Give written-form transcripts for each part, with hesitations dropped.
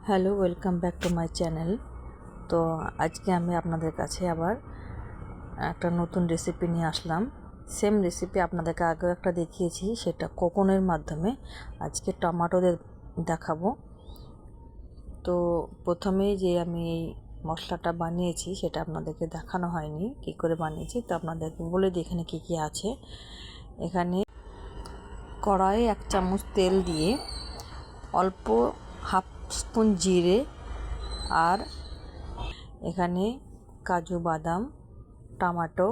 Hello, welcome back to my channel. তো আজকে আমি আপনাদের কাছে আবার একটা নতুন রেসিপি নিয়ে আসলাম। সেম রেসিপি আপনাদেরকে আগেও একটা দেখিয়েছি, সেটা কোকনের মাধ্যমে। আজকে টমেটো দিয়ে দেখাবো। তো প্রথমেই যে আমি এই মশলাটা বানিয়েছি সেটা আপনাদেরকে দেখানো হয়নি কী করে বানিয়েছি, তো আপনাদেরকে বলে দিই এখানে কী কী আছে। এখানে কড়াইয়ে 1 চামচ তেল দিয়ে অল্প হাফ স্পুন জিরে, আর এখানে কাজু বাদাম, টমেটো,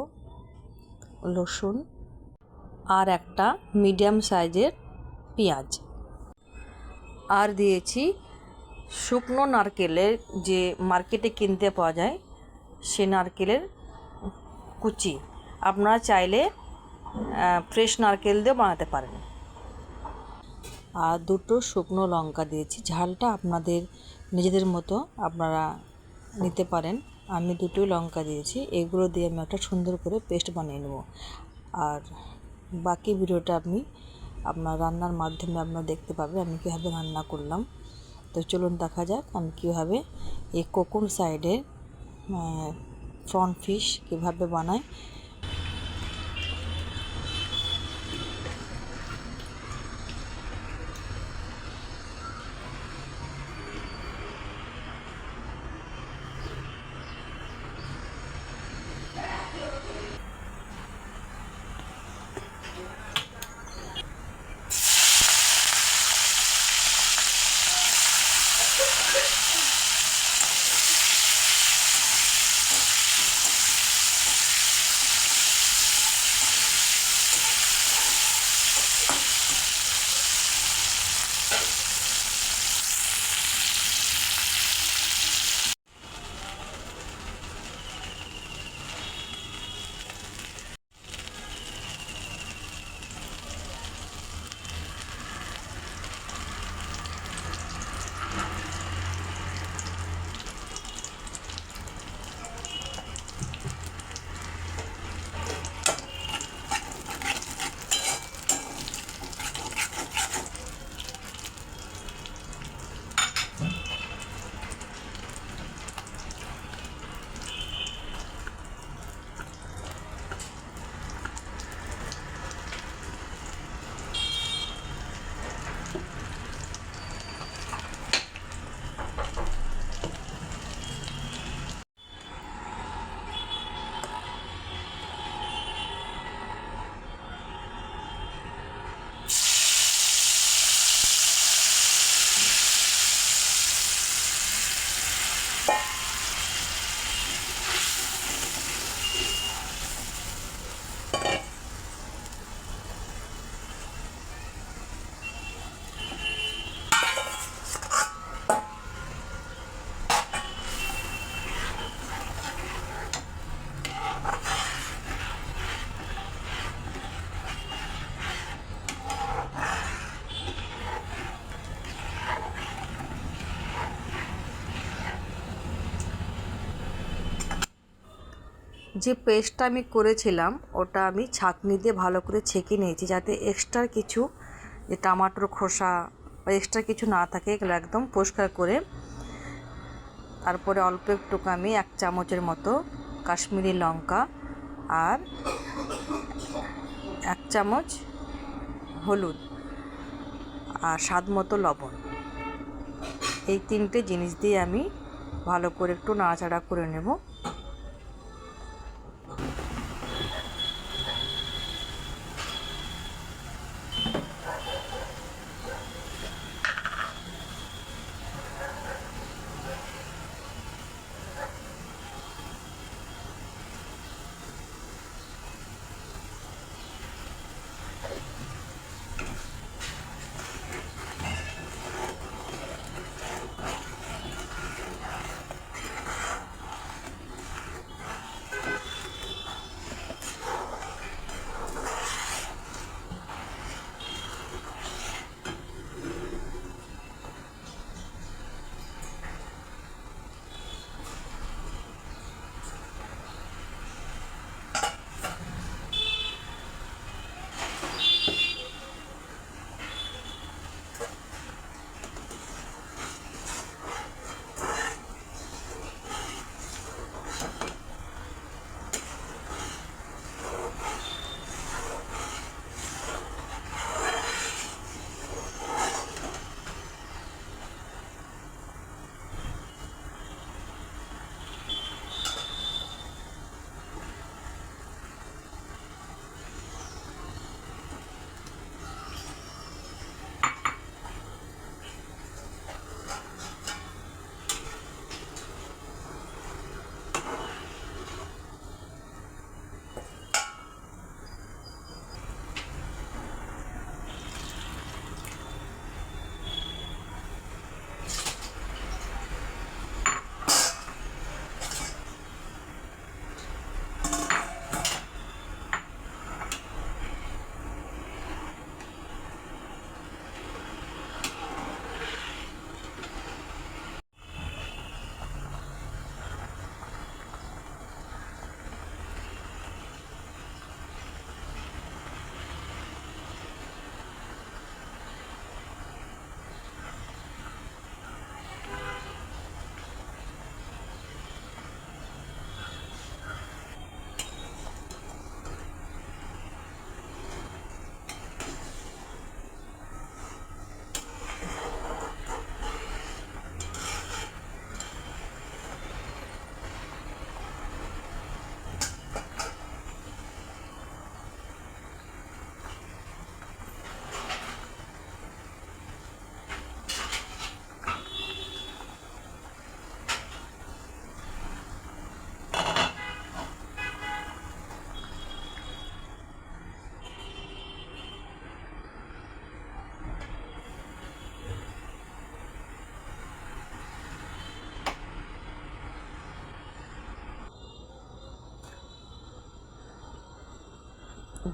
রসুন আর একটা মিডিয়াম সাইজের পেঁয়াজ, আর দিয়েছি শুকনো নারকেলের, যে মার্কেটে কিনতে পাওয়া যায় সে নারকেলের কুচি। আপনারা চাইলে ফ্রেশ নারকেল দিয়ে বানাতে পারেন। আর 2টো শুকনো লঙ্কা দিয়েছি, ঝালটা আপনাদের নিজেদের মতো আপনারা নিতে পারেন। আমি 2টো লঙ্কা দিয়েছি। এগুলো দিয়ে আমি একটা সুন্দর করে পেস্ট বানিয়ে নেব। আর বাকি ভিডিওটা আপনি আপনার রান্নার মাধ্যমে আপনারা দেখতে পাবেন আমি কীভাবে রান্না করলাম। তো চলুন দেখা যাক আমি কীভাবে এই কোকন সাইডের প্রন ফিশ কীভাবে বানাই। যে পেস্টটা আমি করেছিলাম ওটা আমি ছাঁকনি দিয়ে ভালো করে ছেঁকে নিয়েছি, যাতে এক্সট্রা কিছু যে টমেটোর খোসা বা এক্সট্রা কিছু না থাকে, এগুলো একদম পরিষ্কার করে। তারপরে অল্প একটু আমি 1 চামচের মতো কাশ্মীরি লঙ্কা আর 1 চামচ হলুদ আর স্বাদ মতো লবণ, এই 3টে জিনিস দিয়ে আমি ভালো করে একটু নাড়াচাড়া করে নেব।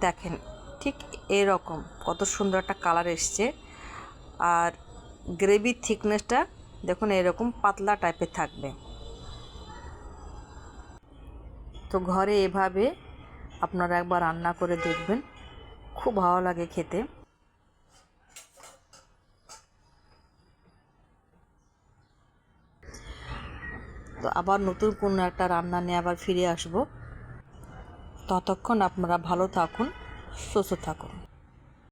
দেখেন ঠিক এরকম কত সুন্দর একটা কালার এসছে। আর গ্রেভির থিকনেসটা দেখুন এরকম পাতলা টাইপের থাকবে। তো ঘরে এভাবে আপনারা একবার রান্না করে দেখবেন, খুব ভালো লাগে খেতে। তো আবার নতুন কোনো একটা রান্না নিয়ে আবার ফিরে আসব। ততক্ষণ আপনারা ভালো থাকুন, সুস্থ থাকুন।